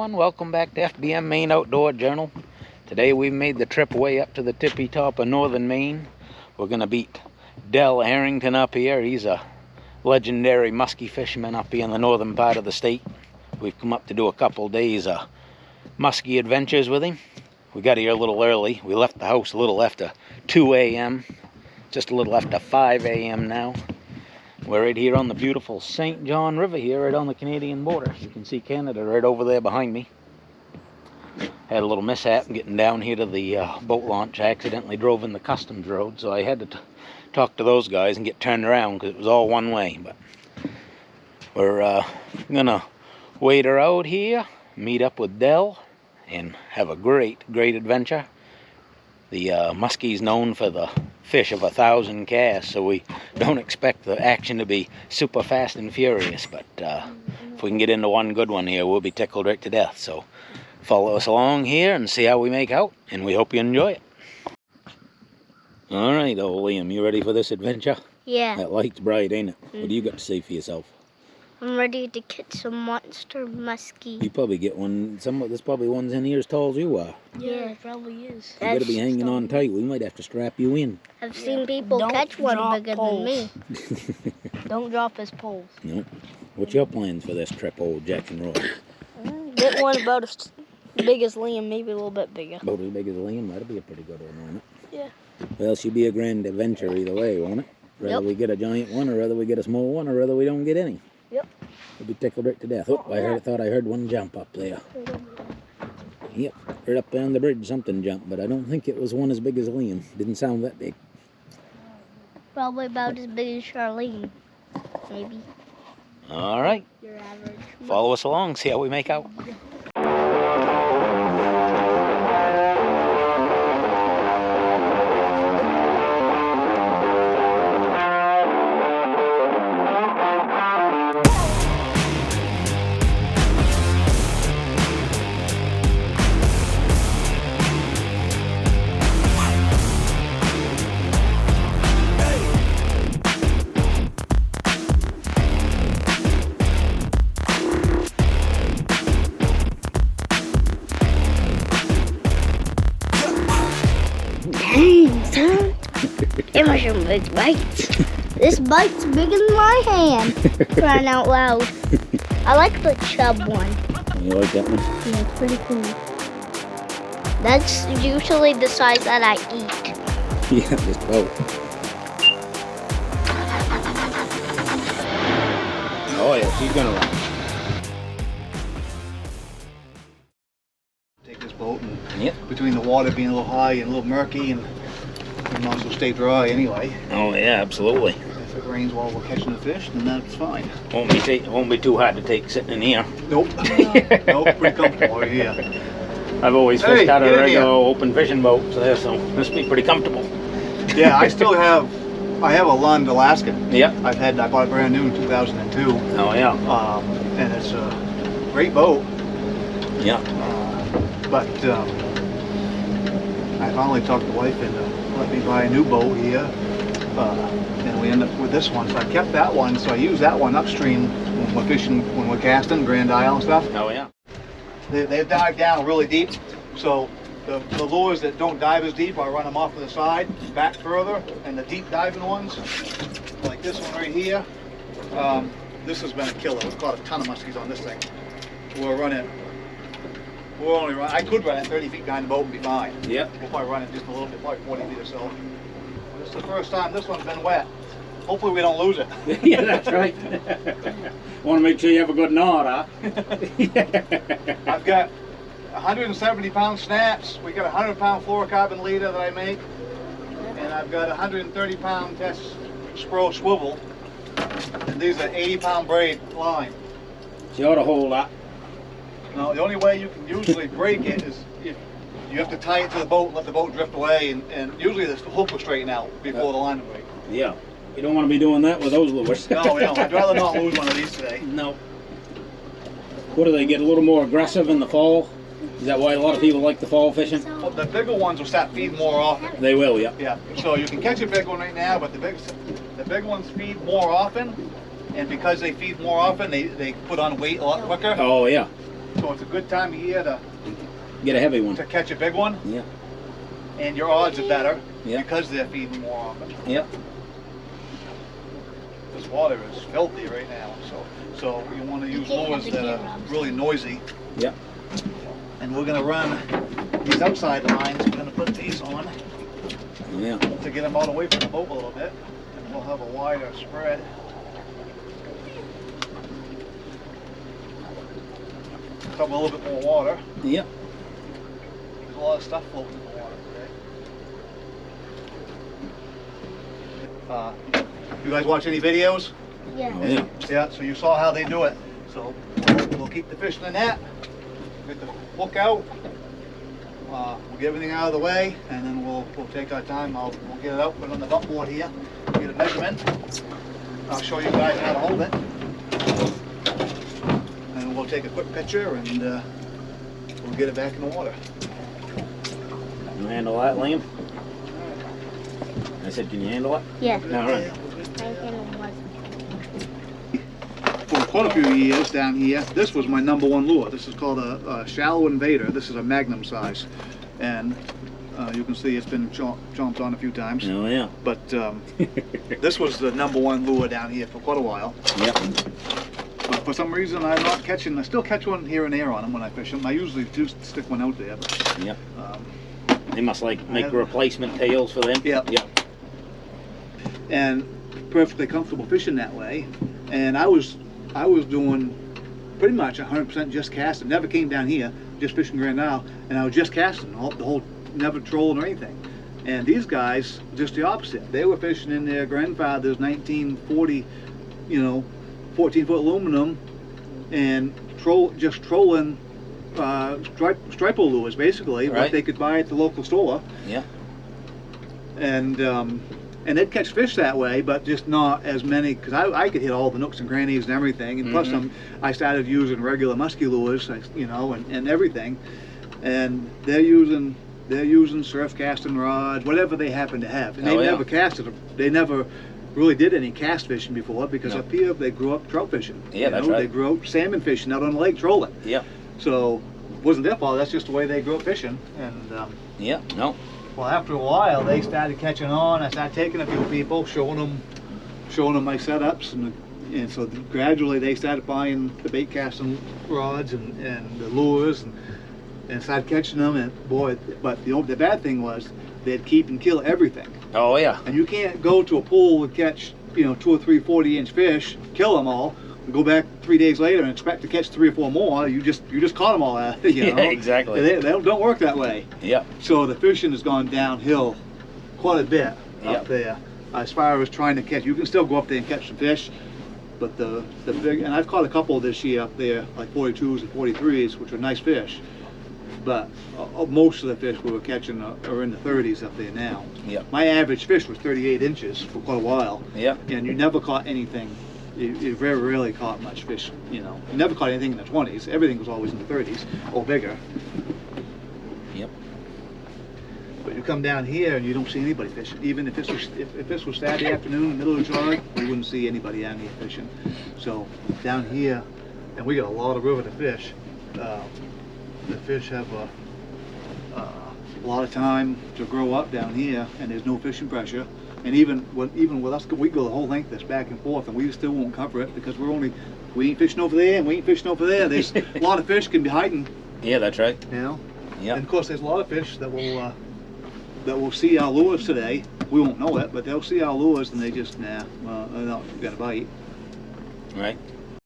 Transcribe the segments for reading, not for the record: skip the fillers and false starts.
everyone, welcome back to FBM Maine Outdoor Journal. Today we've made the trip way up to the tippy top of Northern Maine. We're going to beat Del Harrington up here. He's a legendary muskie fisherman up here in the northern part of the state. We've come up to do a couple days of muskie adventures with him. We got here a little early. We left the house a little after 2 a.m. Just a little after 5 a.m. now. We're right here on the beautiful St. John River here, right on the Canadian border. You can see Canada right over there behind me. Had a little mishap getting down here to the boat launch. I accidentally drove in the customs road, so I had to talk to those guys and get turned around because it was all one way. But we're gonna wait her out here, meet up with Del, and have a great adventure. The Muskie's known for the fish of 1,000 casts, so we don't expect the action to be super fast and furious, but if we can get into one good one here, we'll be tickled right to death. So follow us along here and see how we make out, and we hope you enjoy it. All right, old Liam, you ready for this adventure? Yeah. That light's bright, ain't it? What do you got to say for yourself? I'm ready to catch some monster muskie. You probably get one. There's probably ones in here as tall as you are. Yeah, it probably is. You gotta be hanging on tight. We might have to strap you in. I've seen people catch one bigger than me. Don't drop his poles. No. What's your plans for this trip, old Jackson Roy? Get one about as big as Liam, maybe a little bit bigger. About as big as Liam? That'll be a pretty good one, won't it? Yeah. Well, she'll be a grand adventure either way, won't it? Whether we get a giant one, or whether we get a small one, or whether we don't get any. Yep. We'll be tickled right to death. Oh, I thought I heard one jump up there. Yep, right up there on the bridge, something jumped, but I don't think it was one as big as Liam. Didn't sound that big. Probably about as big as Charlene, maybe. All right. Your average. Follow us along, see how we make out. Dang, son. Give me some big bites. This bite's bigger than my hand. Crying out loud. I like the chub one. You like that one? Yeah, it's pretty cool. That's usually the size that I eat. Yeah, just about. Oh yeah, she's gonna run. Take this boat and between the water being a little high and a little murky, and we might as well stay dry anyway. Oh yeah, absolutely. If it rains while we're catching the fish, then that's fine. Won't be too hard to take sitting in here. Nope. Nope, pretty comfortable right here. I've always fished out of a regular open fishing boat, so this will be pretty comfortable. Yeah, I have a Lund Alaskan. Yep. I bought it brand new in 2002. Oh yeah. And it's a great boat. Yeah. But I finally talked the wife into let me buy a new boat here, and we ended up with this one. So I kept that one, so I use that one upstream when we're fishing, when we're casting Grand Isle and stuff. Oh yeah. They dive down really deep, so the lures that don't dive as deep, I run them off to the side, back further, and the deep diving ones, like this one right here, this has been a killer. We've caught a ton of muskies on this thing. I could run it 30 feet behind the boat and be fine. Yep. We'll probably run it just a little bit, like 40 feet or so. This is the first time this one's been wet. Hopefully we don't lose it. Yeah, that's right. Want to make sure you have a good knot, huh? I've got 170-pound snaps. We got a 100-pound fluorocarbon leader that I make, and I've got a 130-pound test spro swivel, and these are 80-pound braid line. So you ought to hold that. Now, the only way you can usually break it is if you have to tie it to the boat and let the boat drift away, and usually the hook will straighten out before the line will break. Yeah. You don't want to be doing that with those lures. No, we don't. I'd rather not lose one of these today. No. What do they get a little more aggressive in the fall? Is that why a lot of people like the fall fishing? Well, the bigger ones will start feeding more often. They will, yeah. Yeah. So you can catch a big one right now, but the big ones feed more often, and because they feed more often, they put on weight a lot quicker. Oh yeah. So it's a good time of year to Get a heavy one. catch a big one. Yeah. And your odds are better Yeah. because they're feeding more often. Yep. This water is filthy right now, so you want to use lures that are really noisy. Yep. And we're going to run these outside lines. We're going to put these on Yeah. to get them out away from the boat a little bit, and we'll have a wider spread. Cover a little bit more water. Yep. There's a lot of stuff floating in the water today. You guys watch any videos? Yeah. Oh, yeah. Yeah, so you saw how they do it. So we'll keep the fish in the net, get the hook out, we'll get everything out of the way, and then we'll take our time. We'll get it out, put it on the dump board here, get a measurement. I'll show you guys how to hold it. And we'll take a quick picture and we'll get it back in the water. Can you handle that, Liam? I said, can you handle it? Yeah. All right. For quite a few years down here, this was my #1 lure. This is called a shallow invader. This is a magnum size, and you can see it's been chomped on a few times. Oh, yeah. But this was the #1 lure down here for quite a while. Yep. But for some reason I'm not catching. I still catch one here and there on them when I fish them. I usually do stick one out there. But, Yep. They must like make replacement tails for them. Yep. Yep. And perfectly comfortable fishing that way. And I was doing pretty much 100% just casting. Never came down here, just fishing Grand Isle, and I was just casting the whole, never trolling or anything. And these guys, just the opposite. They were fishing in their grandfather's 1940, 14-foot aluminum, and just trolling striper lures, basically, Right. what they could buy at the local store. Yeah. And they'd catch fish that way, but just not as many, because I could hit all the nooks and crannies and everything. And plus, I started using regular musky lures, and everything. And they're using surf casting rods, whatever they happen to have. And they never casted them. They never really did any cast fishing before, because up here they grew up trout fishing. Yeah, that's right. They grew up salmon fishing out on the lake trolling. Yeah. So it wasn't their fault. That's just the way they grew up fishing. And Yeah. No. well, after a while, they started catching on. I started taking a few people, showing them my setups, and so gradually they started buying the bait casting rods and the lures, and started catching them. And boy, but the bad thing was they'd keep and kill everything. Oh, yeah. And you can't go to a pool and catch 2 or 3 40-inch fish, kill them all, and go back 3 days later and expect to catch 3 or 4 more. You just caught them all. Yeah, exactly. They don't work that way. Yep. So the fishing has gone downhill quite a bit up there. As far as trying to catch, you can still go up there and catch some fish, but the big, and I've caught a couple this year up there, like 42s and 43s, which are nice fish. But most of the fish we were catching are in the 30s up there now. Yep. My average fish was 38 inches for quite a while. Yep. And you never caught anything. You very rarely caught much fish. You never caught anything in the 20s. Everything was always in the 30s or bigger. Yep. But you come down here and you don't see anybody fishing. Even if this was Saturday afternoon in the middle of July, you wouldn't see anybody down here fishing. So down here, and we got a lot of river to fish. The fish have a lot of time to grow up down here, and there's no fishing pressure. And even with us, we go the whole length of this back and forth, and we still won't cover it because we ain't fishing over there and we ain't fishing over there. There's a lot of fish can be hiding. Yeah, that's right. Yeah. Yeah. And of course, there's a lot of fish that will see our lures today. We won't know it, but they'll see our lures and they just they're not gonna bite. Right.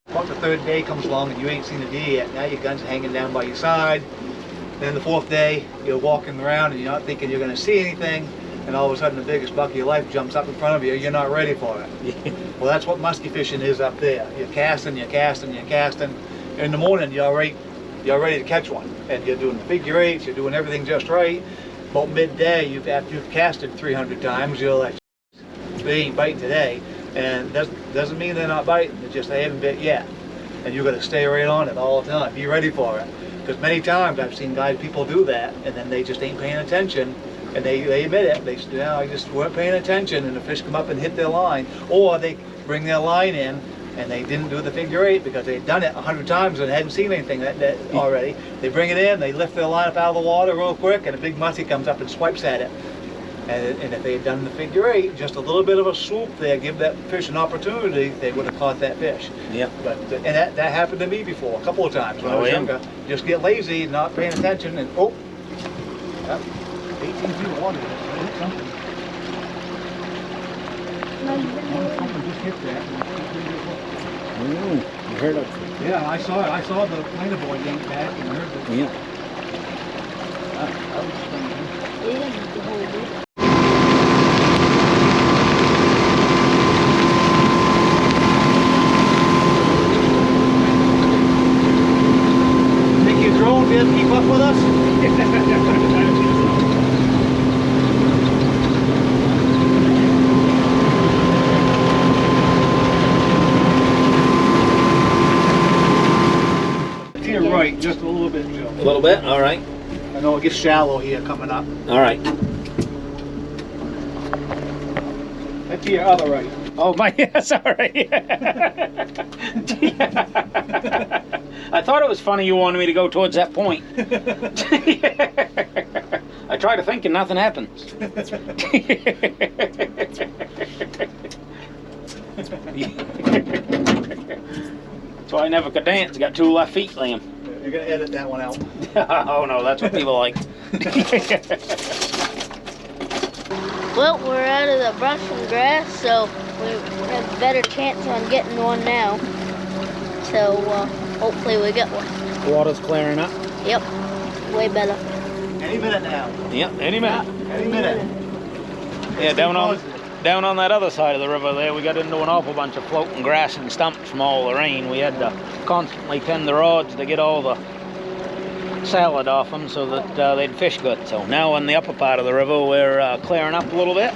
About the 3rd day comes along and you ain't seen a deer yet. Now your gun's hanging down by your side. Then the 4th day, you're walking around and you're not thinking you're gonna see anything. And all of a sudden the biggest buck of your life jumps up in front of you. You're not ready for it. Well, that's what musky fishing is up there. You're casting. In the morning, you're ready to catch one. And you're doing the figure 8s, you're doing everything just right. About midday, after you've casted 300 times, you're like, they ain't biting today. And doesn't mean they're not biting, it's just they haven't bit yet. And you've got to stay right on it all the time. Be ready for it. Because many times I've seen people do that, and then they just ain't paying attention. And they admit it. They say, I just weren't paying attention, and the fish come up and hit their line. Or they bring their line in, and they didn't do the figure 8 because they'd done it 100 times and hadn't seen anything that already. They bring it in, they lift their line up out of the water real quick, and a big muskie comes up and swipes at it. And if they had done the figure 8, just a little bit of a swoop there, give that fish an opportunity, they would have caught that fish. Yep. But and that happened to me before a couple of times when I was younger. Just get lazy, not paying attention, and oh, yep, 18 feet of water. Something just hit that. You heard it. Yeah, I saw it. I saw the planer boy yank back and heard the. Yeah. That was strange. Think your drone did keep up with us? To your right, just a little bit, Joe. A little bit? All right. I know it gets shallow here coming up. All right. That's to your other right. Oh my, yeah, sorry. I thought it was funny you wanted me to go towards that point. I try to think and nothing happens. That's why I never could dance. Got 2 left feet, Liam. You're gonna edit that one out. Oh no, that's what people like. Well, we're out of the brush and grass, so we have a better chance on getting one now. So hopefully we get one. Water's clearing up. Yep, way better. Any minute now. Yep, any minute. Any minute. Yeah, down on that other side of the river there, we got into an awful bunch of floating grass and stumps from all the rain. We had to constantly tend the rods to get all the salad off them so that they'd fish good. So now on the upper part of the river, we're clearing up a little bit.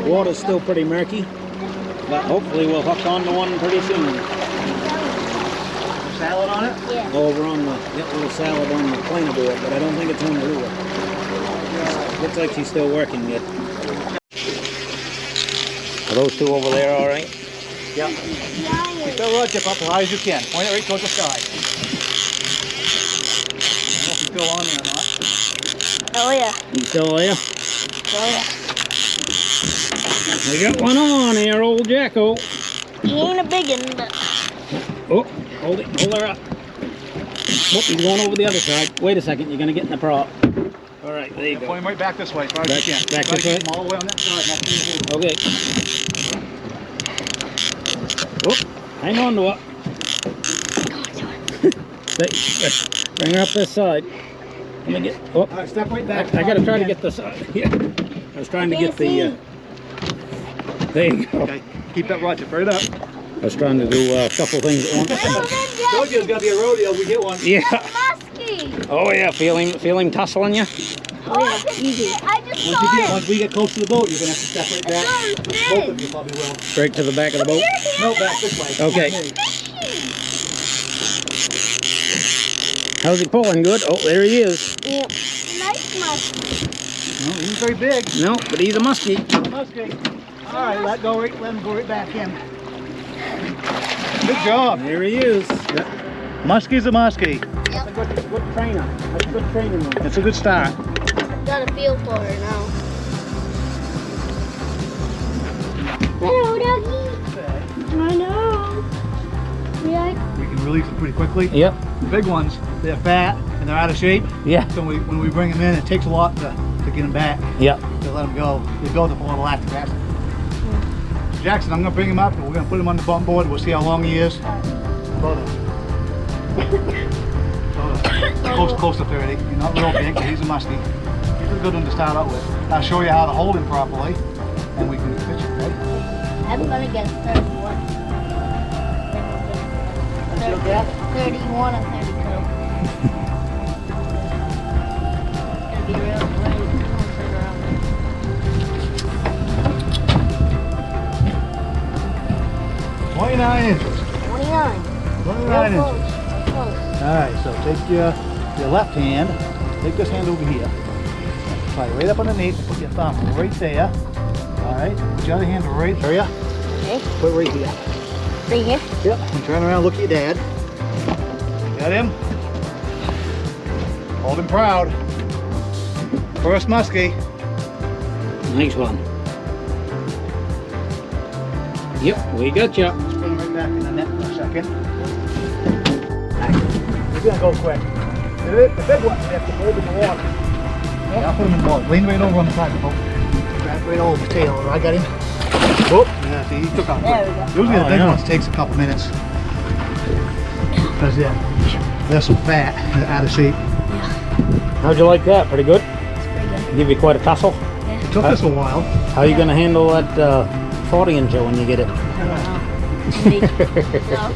Water's still pretty murky, but hopefully we'll hook onto one pretty soon. Salad on it? Yeah. Over on the little salad on the planer board, but I don't think it's on the lure. Looks like she's still working yet. Are those 2 over there all right? Yep. Keep that rod tip up as high as you can. Point it right towards the sky. I don't know if you're still on there or not. Oh yeah. You still there? Oh yeah. We got one on here, old Jacko. He ain't a big one, but Oh, hold her up. Oh, he's going over the other side. Wait a second, you're gonna get in the prop. All right, there you go. Point him right back this way as far as you can. Back this way? Keep him all the way on that side. Not Okay. Oh, hang on to it. Bring her up this side. Let me get. Oh, all right, step right back. I gotta try to get this. Yeah, I was trying to get the. There you go. Okay, keep that rod tip right up. I was trying to do a couple things at once. Told you it's gonna be a rodeo. We get one. Yeah. Muskie! Oh yeah, feel him tussling you? Oh yeah, easy. I just saw it. Once we get close to the boat, you're gonna have to step right back. Both of you probably will. Straight to the back of the boat? No, back this way. Okay. How's he pulling? Good? Oh, there he is. yep. Nice muskie. No, he's very big. No, but he's a muskie. Muskie. All right, let him go right back in. Good job. There he is. Muskie's a muskie. That's a good trainer. That's a good training one. It's a good start. Got a feel for her now. Hello, doggy. I know. Yeah. We can release them pretty quickly. Yep. The big ones, they're fat and they're out of shape. Yeah. So when we bring them in, it takes a lot to get them back. Yep. To let them go. They build up a lot of lactic acid. Jackson, I'm going to bring him up and we're going to put him on the bump board. We'll see how long he is. Close to 30. He's not real big, but he's a muskie. He's a good one to start out with. I'll show you how to hold him properly and we can fish it, right? I'm gonna get a 31. 31 and 32. It's gonna be real great. 29 inches. 29. 29 Real inches. close. Alright, so take your left hand, take this hand over here. Try right up underneath and put your thumb right there. Alright, put your other hand right there. Okay. Put it right here. Right here? Yep. And turn around, look at your dad. Got him? Hold him proud. First muskie. Nice one. Yep, we got you. Let's put him right back in the net for a second. He's gonna go quick. The big one, we have to hold him in the water. Yeah, I'll put him in the water. Lean right over on the side of the boat. Grab right over the tail. I got him. Whoop. Yeah, see, he took off. There we go. Usually the big ones takes a couple minutes. Because they're so fat, they're out of shape. How'd you like that? Pretty good? It's pretty good. Give you quite a tussle? It took us a while. How are you going to handle that 40 incher when you get it? I don't know. Maybe. No.